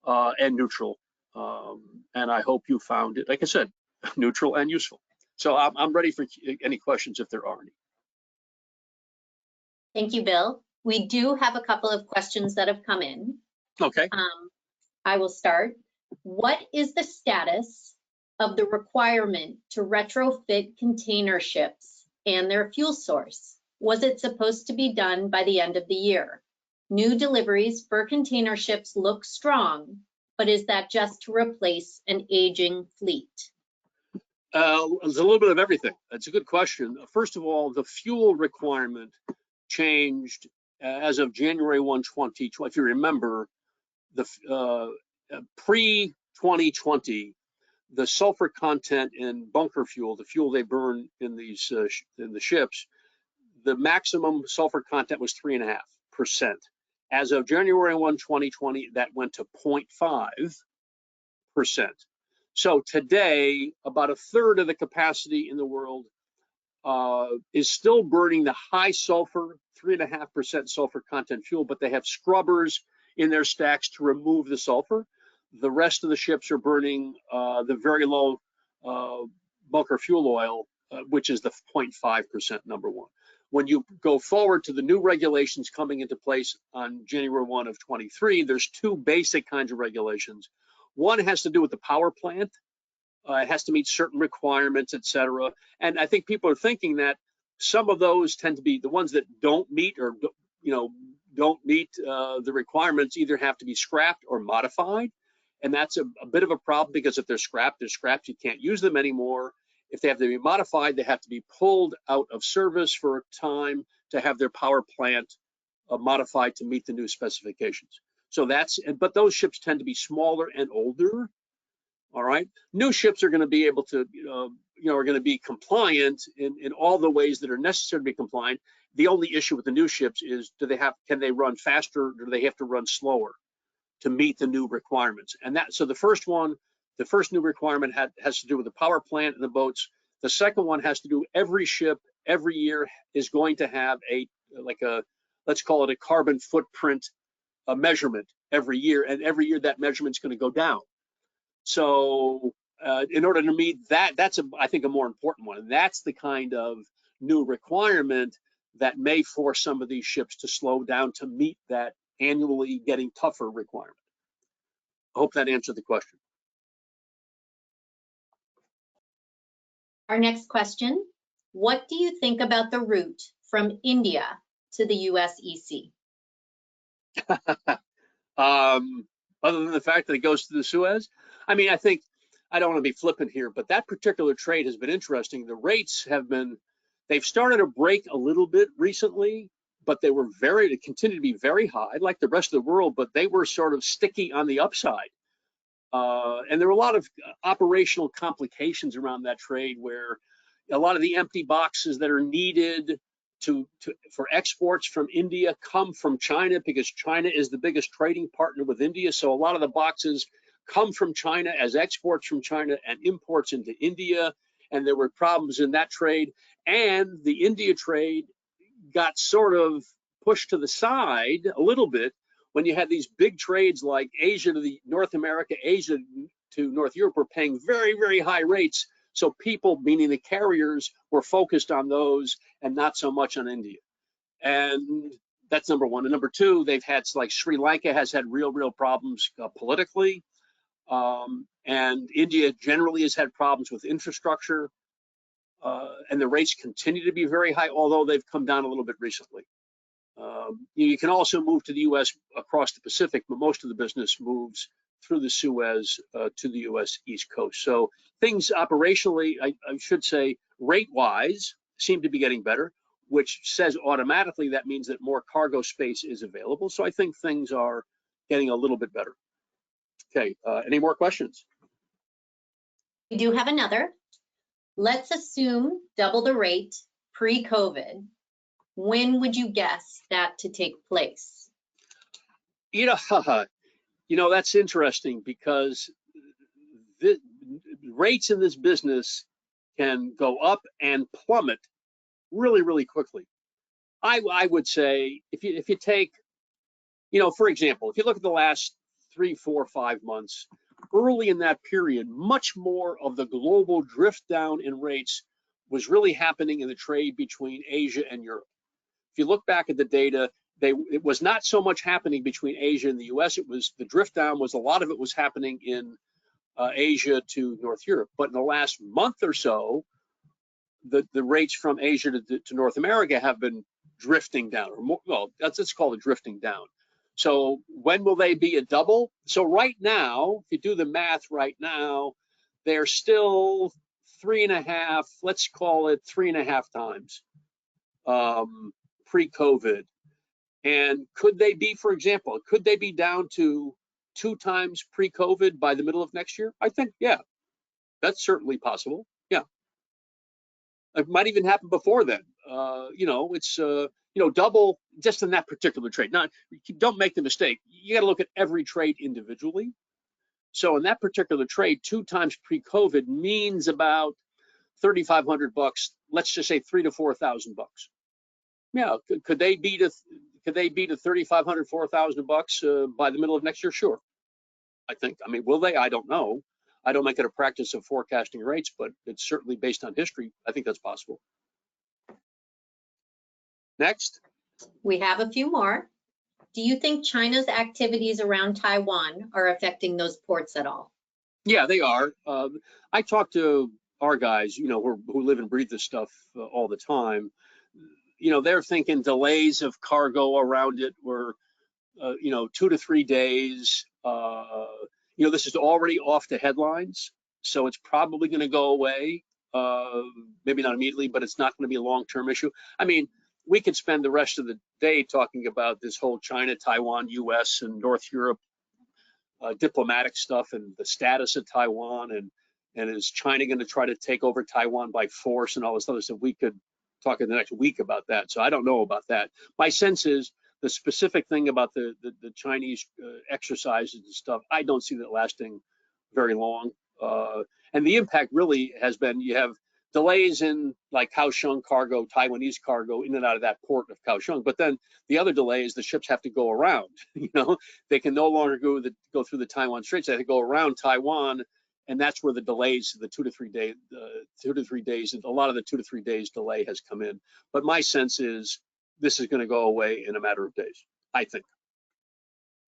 and neutral. And I hope you found it, like I said, neutral and useful. So I'm ready for any questions if there are any. Thank you, Bill. We do have a couple of questions that have come in. Okay. I will start. What is the status of the requirement to retrofit container ships and their fuel source? Was it supposed to be done by the end of the year? New deliveries for container ships look strong, but is that just to replace an aging fleet? There's a little bit of everything. That's a good question. First of all, the fuel requirement changed as of January 1, 2020. If you remember, the pre-2020, the sulfur content in bunker fuel, the fuel they burn in these in the ships, the maximum sulfur content was 3.5%. As of January 1, 2020, that went to 0.5%. So today, about a third of the capacity in the world is still burning the high sulfur, 3.5% sulfur content fuel, but they have scrubbers in their stacks to remove the sulfur. The rest of the ships are burning the very low bunker fuel oil, which is the 0.5% number one. When you go forward to the new regulations coming into place on January 1 of 23, there's two basic kinds of regulations. One has to do with the power plant. It has to meet certain requirements, et cetera. And I think people are thinking that some of those tend to be the ones that don't meet or, you know, don't meet the requirements, either have to be scrapped or modified. And that's a bit of a problem, because if they're scrapped, you can't use them anymore. If they have to be modified, they have to be pulled out of service for a time to have their power plant modified to meet the new specifications. So that's, but those ships tend to be smaller and older. All right, new ships are going to be able to, are going to be compliant in all the ways that are necessary to be compliant. The only issue with the new ships is, can they run faster, or do they have to run slower to meet the new requirements? And so the first new requirement has to do with the power plant and the boats. The second one has to do, every ship every year is going to have let's call it a carbon footprint measurement every year, and every year that measurement's going to go down. So in order to meet that, that's I think a more important one. And that's the kind of new requirement that may force some of these ships to slow down to meet that annually getting tougher requirement. I hope that answered the question. Our next question: what do you think about the route from India to the US EC? Other than the fact that it goes to the Suez, I mean, I think, I don't want to be flippant here, but that particular trade has been interesting. The rates they've started to break a little bit recently, but they continue to be very high, like the rest of the world, but they were sort of sticky on the upside. And there were a lot of operational complications around that trade, where a lot of the empty boxes that are needed for exports from India come from China, because China is the biggest trading partner with India. So a lot of the boxes come from China as exports from China and imports into India. and there were problems in that trade, and the India trade got sort of pushed to the side a little bit when you had these big trades like Asia to the North America, Asia to North Europe were paying very, very high rates. So people, meaning the carriers, were focused on those and not so much on India. And that's number one. And number two, they've had, like Sri Lanka has had real problems politically. And India generally has had problems with infrastructure. And the rates continue to be very high, although they've come down a little bit recently. You can also move to the U.S. across the Pacific, but most of the business moves through the Suez to the U.S. East Coast. So things operationally, I should say, rate-wise, seem to be getting better, which says automatically that means that more cargo space is available. So I think things are getting a little bit better. Okay, any more questions? We do have another. Let's assume double the rate pre-COVID. When would you guess that to take place? You know, that's interesting because the rates in this business can go up and plummet really quickly. I would say if you take, you know, for example, if you look at the last 3, 4, 5 months, early in that period, much more of the global drift down in rates was really happening in the trade between Asia and Europe. If you look back at the data, it was not so much happening between Asia and the US. It was the drift down was a lot of it was happening in Asia to North Europe. But in the last month or so, the rates from Asia to North America have been drifting down, or more, well, let's call it drifting down. So when will they be a double? So right now, if you do the math right now, they're still 3.5, let's call it 3.5 times pre-COVID. And could they be, for example, could they be down to 2 times pre-COVID by the middle of next year? I think, yeah, that's certainly possible. Yeah. It might even happen before then. You know, it's, you know, double just in that particular trade. Now, don't make the mistake. You got to look at every trade individually. So in that particular trade, 2 times pre-COVID means about $3,500. Let's just say $3,000 to $4,000. Yeah, could they be to 3,500, $4,000 by the middle of next year? Sure. I think. I mean, will they? I don't know. I don't make it a practice of forecasting rates, but it's certainly based on history. I think that's possible. Next. We have a few more. Do you think China's activities around Taiwan are affecting those ports at all? Yeah, they are. I talk to our guys, you know, who live and breathe this stuff all the time. You know, they're thinking delays of cargo around it were, you know, 2 to 3 days. You know, this is already off the headlines, so it's probably going to go away. Maybe not immediately, but it's not going to be a long-term issue. I mean, we could spend the rest of the day talking about this whole China, Taiwan, US, and North Europe diplomatic stuff and the status of Taiwan, and is China going to try to take over Taiwan by force and all this other stuff. We could talk in the next week about that. So I don't know about that. My sense is the specific thing about the Chinese exercises and stuff, I don't see that lasting very long. And the impact really has been, you have delays in like Kaohsiung cargo, Taiwanese cargo in and out of that port of Kaohsiung. But then the other delay is the ships have to go around. You know, they can no longer go through the Taiwan Straits. They have to go around Taiwan, and that's where the delays, the 2 to 3 days, a lot of the 2 to 3 days delay has come in. But my sense is this is going to go away in a matter of days, I think.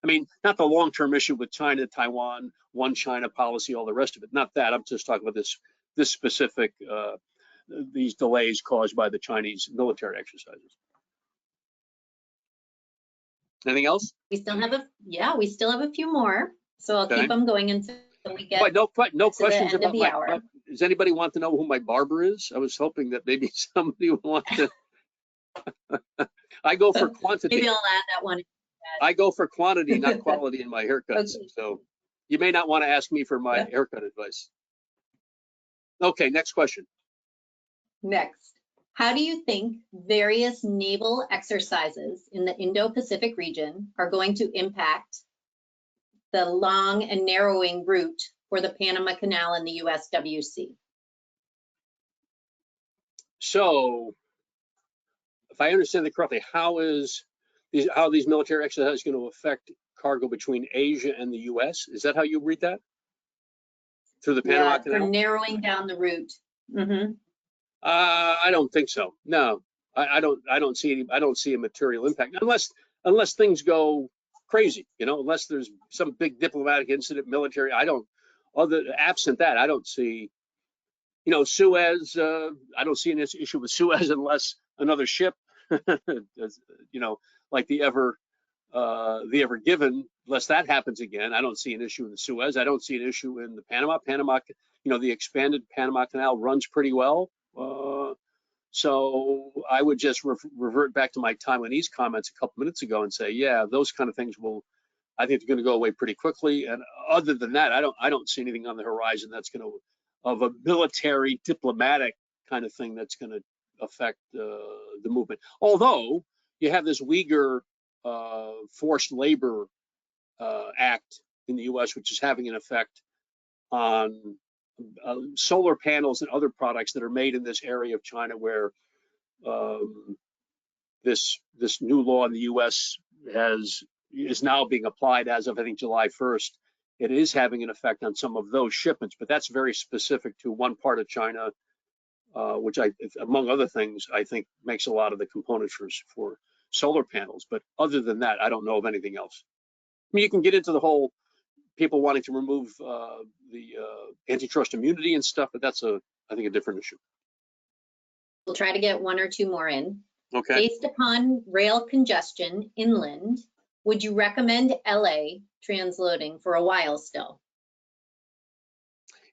I mean, not the long-term issue with China, Taiwan, one China policy, all the rest of it. Not that. I'm just talking about this specific, these delays caused by the Chinese military exercises. Anything else? We still have a few more. So I'll keep them going until we get no questions to the end of the hour. Does anybody want to know who my barber is? I was hoping that maybe somebody would want to. I go for quantity. Maybe I'll add that one. I go for quantity, not quality in my haircuts. Okay. So you may not want to ask me for my haircut advice. Okay, next question. Next, how do you think various naval exercises in the Indo-Pacific region are going to impact the long and narrowing route for the Panama Canal and the USWC? So if I understand it correctly, how these military exercises going to affect cargo between Asia and the U.S.? Is that how you read that? Through the Panama Yeah, for Canal? narrowing down the route. Mm-hmm. I don't think so. No, I don't see a material impact unless things go crazy, unless there's some big diplomatic incident, military. Absent that, I don't see, Suez. I don't see an issue with Suez unless another ship, like the Ever Given, unless that happens again. I don't see an issue in the Suez. I don't see an issue in the Panama. The expanded Panama Canal runs pretty well. So I would just revert back to my Taiwanese comments a couple minutes ago and say, yeah, those kind of things I think they're going to go away pretty quickly. And other than that, I don't see anything on the horizon that's going to, of a military diplomatic kind of thing that's going to affect the movement. Although you have this Uyghur forced labor act in the U.S., which is having an effect on solar panels and other products that are made in this area of China, where this new law in the U.S. is now being applied as of, I think, July 1st. It is having an effect on some of those shipments, but that's very specific to one part of China, which among other things, I think makes a lot of the components for solar panels. But other than that, I don't know of anything else. I mean, you can get into the whole people wanting to remove the antitrust immunity and stuff, but that's I think a different issue. We'll try to get one or two more in. Okay. Based upon rail congestion inland, would you recommend LA transloading for a while still?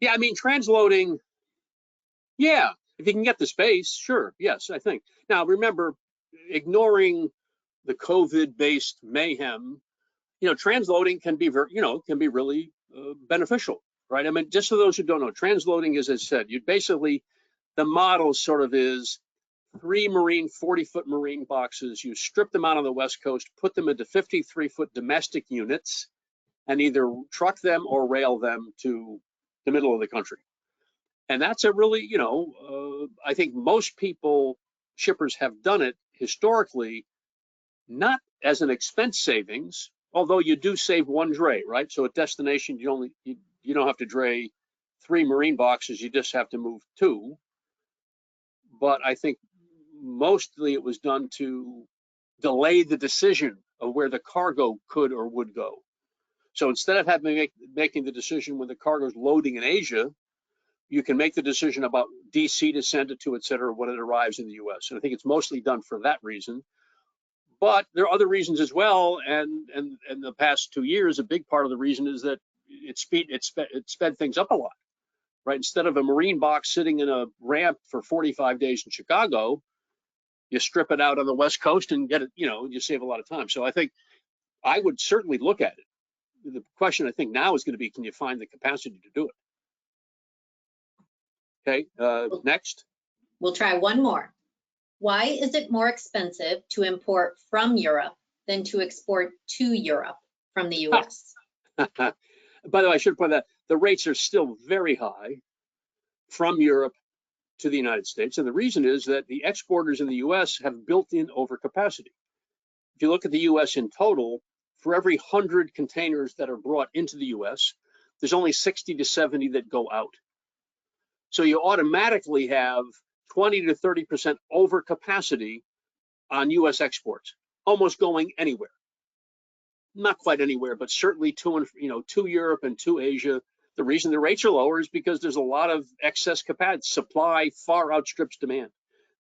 Yeah, I mean, transloading, yeah, if you can get the space, sure, yes, I think. Now, remember, ignoring the COVID-based mayhem, transloading can be really beneficial, right? I mean, just for those who don't know, transloading, as I said, the model sort of is 3 40-foot marine boxes. You strip them out on the West Coast, put them into 53-foot domestic units, and either truck them or rail them to the middle of the country. And that's a really, I think most shippers have done it historically, not as an expense savings, although you do save one dray, right? So at destination, you don't have to dray 3 marine boxes, you just have to move 2. But I think mostly it was done to delay the decision of where the cargo could or would go. So instead of making the decision when the cargo is loading in Asia, you can make the decision about DC to send it to, et cetera, when it arrives in the US. And I think it's mostly done for that reason. But there are other reasons as well. And the past 2 years, a big part of the reason is that it sped things up a lot, right? Instead of a marine box sitting in a ramp for 45 days in Chicago, you strip it out on the West Coast and get it, you save a lot of time. So I think I would certainly look at it. The question I think now is going to be, can you find the capacity to do it? Okay, next. We'll try one more. Why is it more expensive to import from Europe than to export to Europe from the US? By the way, I should point out the rates are still very high from Europe to the United States. And the reason is that the exporters in the US have built-in overcapacity. If you look at the US in total, for every 100 containers that are brought into the US, there's only 60 to 70 that go out. So you automatically have 20 to 30% overcapacity on US exports, almost going anywhere. Not quite anywhere, but certainly to Europe and to Asia. The reason the rates are lower is because there's a lot of excess capacity. Supply far outstrips demand.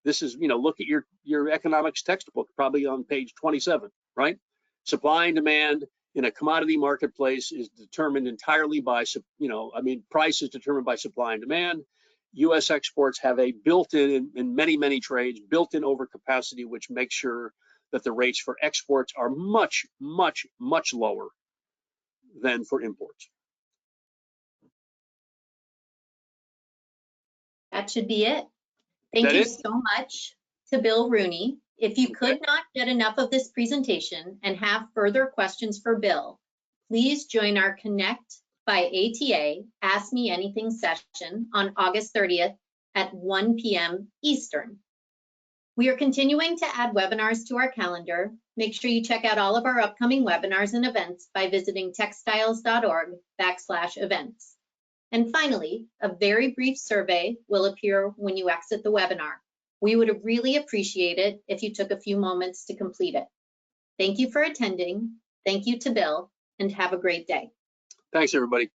This is, look at your economics textbook, probably on page 27, right? Supply and demand in a commodity marketplace is determined entirely by, price is determined by supply and demand. US exports have a built-in, in many, many trades, built-in overcapacity, which makes sure that the rates for exports are much, much, much lower than for imports. That should be it. Thank you so much to Bill Rooney. If you could not get enough of this presentation and have further questions for Bill, please join our Connect by ATA Ask Me Anything session on August 30th at 1 p.m. Eastern. We are continuing to add webinars to our calendar. Make sure you check out all of our upcoming webinars and events by visiting textiles.org/events. And finally, a very brief survey will appear when you exit the webinar. We would really appreciate it if you took a few moments to complete it. Thank you for attending. Thank you to Bill, and have a great day. Thanks, everybody.